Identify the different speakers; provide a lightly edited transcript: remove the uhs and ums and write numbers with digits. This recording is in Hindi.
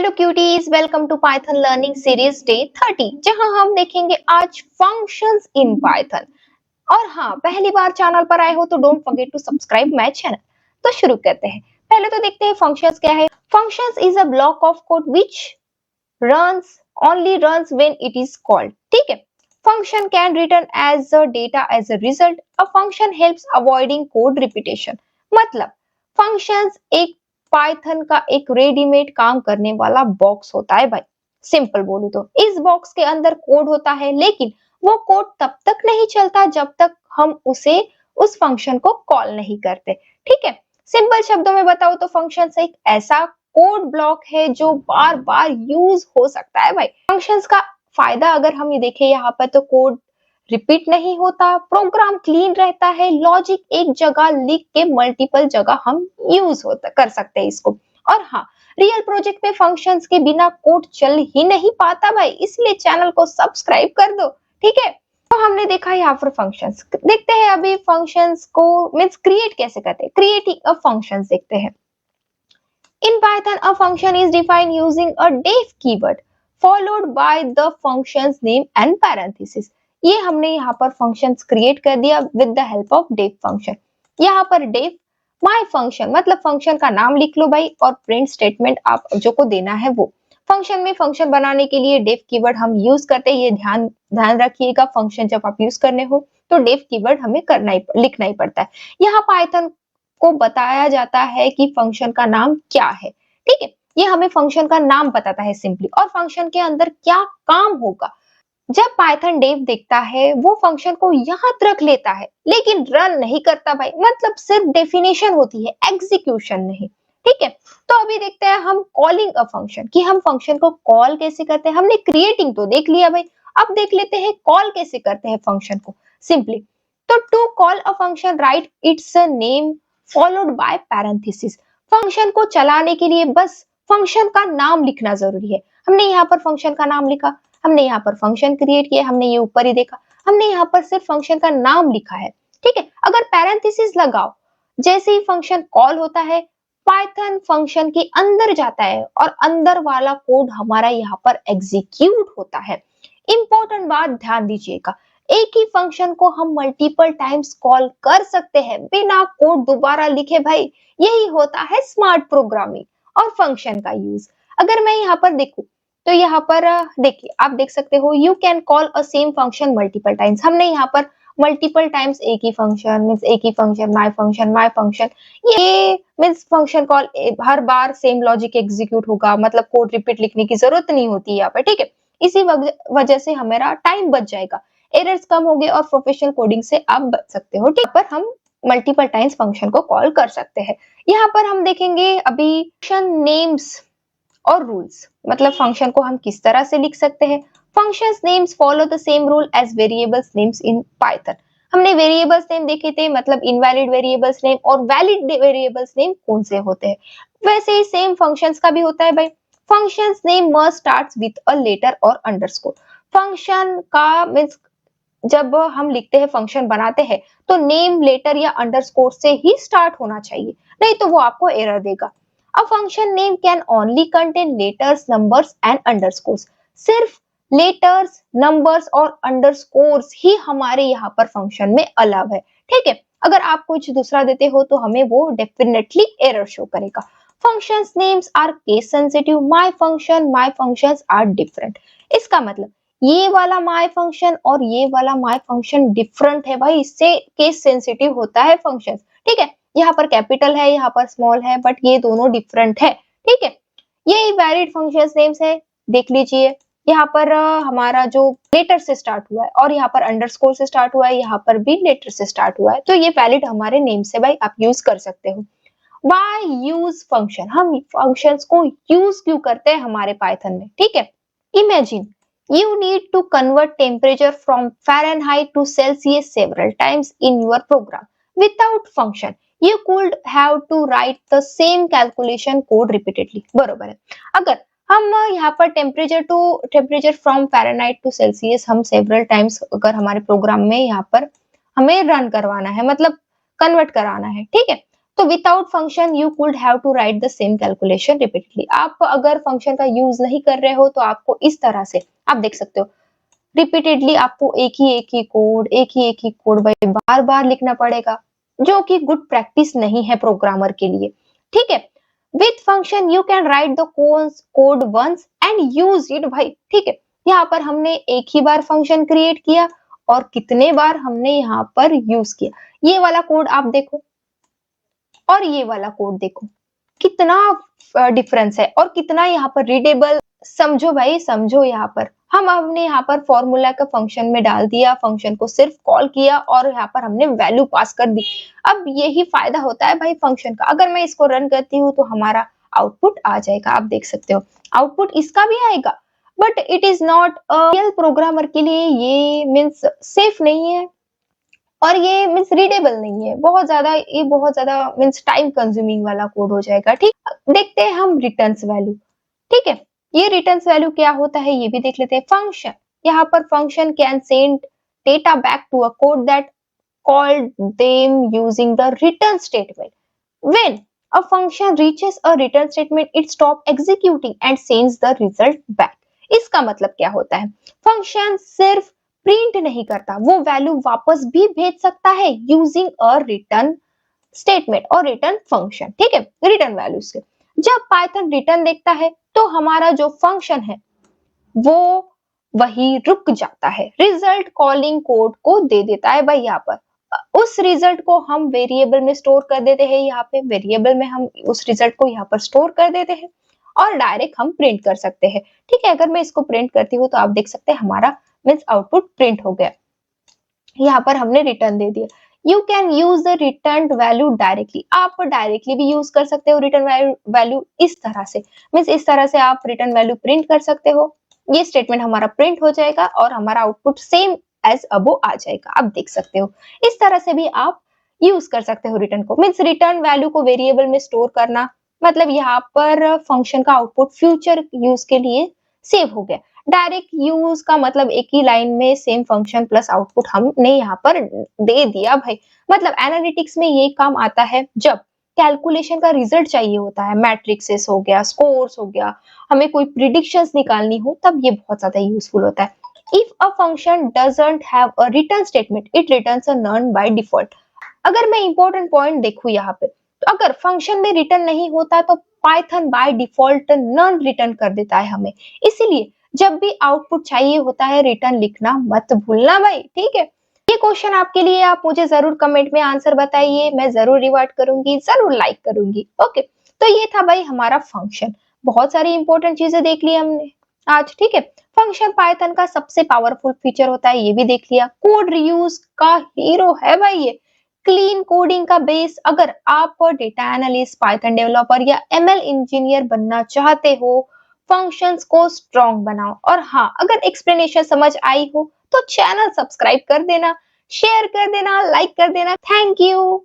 Speaker 1: Hello cuties, welcome to Python learning series day 30, जहां हम देखेंगे आज फंक्शंस इन पाइथन। और हाँ, पहली बार चैनल पर आए हो तो don't forget to subscribe my channel. तो शुरू करते हैं। पहले तो देखते हैं फंक्शंस क्या है। Functions is a block of code which runs only runs when it is called. ठीक है। Function can return as a data as a result. A function helps avoiding code repetition. मतलब फंक्शंस एक पाइथन का एक रेडीमेड काम करने वाला बॉक्स होता है भाई। सिंपल बोलूं तो इस बॉक्स के अंदर कोड होता है, लेकिन वो कोड तब तक नहीं चलता जब तक हम उसे उस फंक्शन को कॉल नहीं करते। ठीक है। सिंपल शब्दों में बताओ तो फंक्शन एक ऐसा कोड ब्लॉक है जो बार बार यूज हो सकता है भाई। फंक्शंस का फायदा अगर हम ये देखें यहाँ पर तो कोड रिपीट नहीं होता, प्रोग्राम क्लीन रहता है, लॉजिक एक जगह लिख के मल्टीपल जगह हम यूज होता कर सकते हैं इसको। और हाँ, रियल प्रोजेक्ट में फंक्शंस के बिना कोड चल ही नहीं पाता भाई, इसलिए चैनल को सब्सक्राइब कर दो। ठीक है। तो हमने देखा यहाँ पर फंक्शंस, देखते हैं अभी फंक्शंस को मींस क्रिएट कैसे करते हैं। क्रिएटिंग अ फंक्शंस देखते हैं। In Python, a function is defined using a def keyword followed by the function's name and parenthesis. ये हमने यहाँ पर functions create कर दिया with the help of def function. यहाँ पर def my function मतलब function का नाम लिख लो भाई, और print statement आप जो को देना है वो। फंक्शन में फंक्शन बनाने के लिए डेफ कीवर्ड हम यूज करते हैं, ये ध्यान ध्यान रखिएगा। फंक्शन जब आप यूज करने हो तो डेफ कीवर्ड हमें करना ही लिखना ही पड़ता है। यहाँ पाइथन को बताया जाता है कि फंक्शन का नाम क्या है। ठीक है। ये हमें फंक्शन का नाम बताता है सिंपली, और फंक्शन के अंदर क्या काम होगा। जब पाइथन डेव देखता है वो फंक्शन को यहाँ रख लेता है, लेकिन रन नहीं करता भाई, मतलब सिर्फ डेफिनेशन होती है, एग्जीक्यूशन नहीं। ठीक है। तो अभी देखते हैं हम कॉलिंग अ फंक्शन, कि हम फंक्शन को कॉल कैसे करते हैं। हमने क्रिएटिंग तो देख लिया भाई, अब देख लेते हैं कॉल कैसे करते हैं फंक्शन को सिंपली। तो to call a function right it's a name followed by parenthesis. Function को चलाने के लिए बस फंक्शन का नाम लिखना जरूरी है। हमने यहाँ पर फंक्शन का नाम लिखा, हमने यहाँ पर फंक्शन क्रिएट किया, हमने ये ऊपर ही देखा, हमने यहाँ पर सिर्फ फंक्शन का नाम लिखा है। ठीक है। अगर पैरेंथेसिस लगाओ, जैसे ही फंक्शन कॉल होता है पाइथन फंक्शन के अंदर जाता है और अंदर वाला कोड हमारा यहाँ पर एग्जीक्यूट होता है। इंपॉर्टेंट बात ध्यान दीजिएगा, एक ही फंक्शन को हम मल्टीपल टाइम्स कॉल कर सकते हैं बिना कोड दोबारा लिखे भाई। यही होता है स्मार्ट प्रोग्रामिंग और फंक्शन का यूज। अगर मैं यहाँ पर देखूं तो यहाँ पर देखिए, आप देख सकते हो you can call a same function multiple times. हमने यहाँ पर मल्टीपल टाइम्स एक ही फंक्शन मींस एक ही फंक्शन माय फंक्शन, ये मींस फंक्शन कॉल हर बार सेम लॉजिक एग्जीक्यूट होगा, मतलब कोड रिपीट लिखने की जरूरत नहीं होती है यहाँ पर। ठीक है। इसी वजह से हमारा टाइम बच जाएगा, एरर्स कम होंगे और प्रोफेशनल कोडिंग से आप बच सकते हो। ठीक पर हम मल्टीपल टाइम्स फंक्शन को कॉल कर सकते हैं। यहाँ पर हम देखेंगे अभी फंक्शन नेम्स और रूल्स, मतलब फंक्शन को हम किस तरह से लिख सकते हैं। Functions names follow the same rule as variables names in Python. हमने वेरिएबल्स नेम देखे थे, मतलब इनवैलिड वेरिएबल्स नेम और वैलिड वेरिएबल्स नेम कौन से होते हैं, वैसे ही सेम फंक्शंस का भी होता है भाई। Functions name must starts with a letter और अंडरस्कोर। फंक्शन का मींस जब हम लिखते हैं फंक्शन बनाते हैं तो नेम लेटर या अंडरस्कोर से ही स्टार्ट होना चाहिए, नहीं तो वो आपको एरर देगा। A function name can only contain letters numbers and underscores. सिर्फ लेटर्स नंबर्स और अंडरस्कोर्स ही हमारे यहाँ पर फंक्शन में अलाउ है। ठीक है। अगर आप कुछ दूसरा देते हो तो हमें वो डेफिनेटली एरर शो करेगा। Functions names are case sensitive. My functions are different. इसका मतलब ये वाला माय फंक्शन और ये वाला माय फंक्शन डिफरेंट है भाई, इससे केस सेंसिटिव होता है फंक्शन। ठीक है। यहाँ पर कैपिटल है, यहाँ पर स्मॉल है, बट ये दोनों डिफरेंट है। ठीक है। ये वैलिड फंक्शन नेम्स है, देख लीजिए यहाँ पर हमारा जो लेटर से स्टार्ट हुआ है और यहाँ पर अंडरस्कोर से स्टार्ट हुआ है, यहाँ पर भी लेटर से स्टार्ट हुआ है, तो ये वैलिड हमारे नेम से भाई आप यूज कर सकते हो। Why use function? हम फंक्शंस को यूज क्यों करते हैं हमारे पाइथन में। ठीक है। Imagine you need to convert temperature from Fahrenheit to Celsius several times in your program. Without function, you could have to write the same calculation code repeatedly. बरोबर है। अगर हम यहाँ पर temperature from Fahrenheit to Celsius हम सेवरल टाइम्स अगर हमारे प्रोग्राम में यहाँ पर हमें रन करवाना है, मतलब कन्वर्ट कराना है। ठीक है। तो without function you could have to write the same calculation repeatedly. आप अगर फंक्शन का यूज नहीं कर रहे हो तो आपको इस तरह से आप देख सकते हो रिपीटेडली आपको एक ही कोड भाई बार बार लिखना पड़ेगा, जो कि गुड प्रैक्टिस नहीं है प्रोग्रामर के लिए। ठीक है, with function you can write the code once and use it भाई। ठीक है, यहाँ पर हमने एक ही बार फंक्शन क्रिएट किया और कितने बार हमने यहाँ पर यूज किया। ये वाला कोड आप देखो और ये वाला कोड देखो, कितना डिफरेंस है और कितना यहाँ पर रीडेबल। समझो भाई, समझो। यहाँ पर हमने यहाँ पर फॉर्मूला का फंक्शन में डाल दिया, फंक्शन को सिर्फ कॉल किया और यहाँ पर हमने वैल्यू पास कर दी। अब यही फायदा होता है भाई फंक्शन का। अगर मैं इसको रन करती हूँ तो हमारा आउटपुट आ जाएगा, आप देख सकते हो आउटपुट इसका भी आएगा। But it is not real programmer के लिए ये मीन्स सेफ नहीं है और ये मीन्स रीडेबल नहीं है। बहुत ज्यादा मीन्स टाइम कंज्यूमिंग वाला कोड हो जाएगा। ठीक, देखते हैं हम रिटर्न्स वैल्यू। ठीक है, ये रिटर्न्स वैल्यू क्या होता है ये भी देख लेते हैं। फंक्शन, यहाँ पर function can send data back to a code that called them using the return statement. When a function reaches a return statement, it stop executing and sends the result back। इसका मतलब क्या होता है, फंक्शन सिर्फ प्रिंट नहीं करता, वो वैल्यू वापस भी भेज सकता है यूजिंग अ रिटर्न स्टेटमेंट और रिटर्न फंक्शन। ठीक है, रिटर्न वैल्यू से जब पाइथन रिटर्न देखता है तो हमारा जो फंक्शन है वो वही रुक जाता है, रिजल्ट कॉलिंग कोड को दे देता है भाई। यहाँ पर उस रिजल्ट को हम वेरिएबल में स्टोर कर देते हैं, यहाँ पे वेरिएबल में हम उस रिजल्ट को यहाँ पर स्टोर कर देते हैं और डायरेक्ट हम प्रिंट कर सकते हैं। ठीक है, अगर मैं इसको प्रिंट करती हूँ तो आप देख सकते हैं हमारा मीन्स आउटपुट प्रिंट हो गया। यहाँ पर हमने रिटर्न दे दिया। You can use the return value directly, आप डायरेक्टली भी यूज कर सकते हो रिटर्न वैल्यू इस तरह से, मीन्स इस तरह से आप रिटर्न वैल्यू प्रिंट कर सकते हो। ये स्टेटमेंट हमारा प्रिंट हो जाएगा और हमारा आउटपुट सेम एज अबो आ जाएगा, आप देख सकते हो। इस तरह से भी आप यूज कर सकते हो रिटर्न को, मीन्स रिटर्न वैल्यू को वेरिएबल में स्टोर करना, मतलब यहाँ पर फंक्शन का आउटपुट फ्यूचर यूज के लिए सेव हो गया। डायरेक्ट यूज का मतलब एक ही लाइन में सेम फंक्शन प्लस आउटपुट हमने यहाँ पर दे दिया भाई। मतलब एनालिटिक्स में ये काम आता है जब कैलकुलेशन का रिजल्ट चाहिए होता है, मैट्रिक्सेस हो गया, स्कोर्स हो गया, हमें कोई प्रिडिक्शंस निकालनी हो, तब ये बहुत ज्यादा यूजफुल होता है। If a function doesn't have a return statement, it returns a none by default. अगर मैं इंपॉर्टेंट पॉइंट देखूं यहाँ पे, तो अगर फंक्शन में रिटर्न नहीं होता तो Python by default none return कर देता है हमें। इसीलिए जब भी आउटपुट चाहिए होता है रिटर्न लिखना मत भूलना भाई। ठीक है, ये क्वेश्चन आपके लिए, आप मुझे जरूर कमेंट में आंसर बताइए, मैं जरूर रिवार्ड करूंगी, जरूर लाइक करूंगी। ओके, तो ये था भाई हमारा फंक्शन। बहुत सारी इंपॉर्टेंट चीजें देख ली हमने आज। ठीक है, फंक्शन पाइथन का सबसे पावरफुल फीचर होता है, ये भी देख लिया। कोड रीयूज का हीरो है भाई ये, क्लीन कोडिंग का बेस। अगर आप डेटा एनालिस्ट, पाइथन डेवलपर या एमएल इंजीनियर बनना चाहते हो, फंक्शंस को स्ट्रॉन्ग बनाओ। और हाँ, अगर एक्सप्लेनेशन समझ आई हो तो चैनल सब्सक्राइब कर देना, शेयर कर देना, लाइक कर देना। Thank you.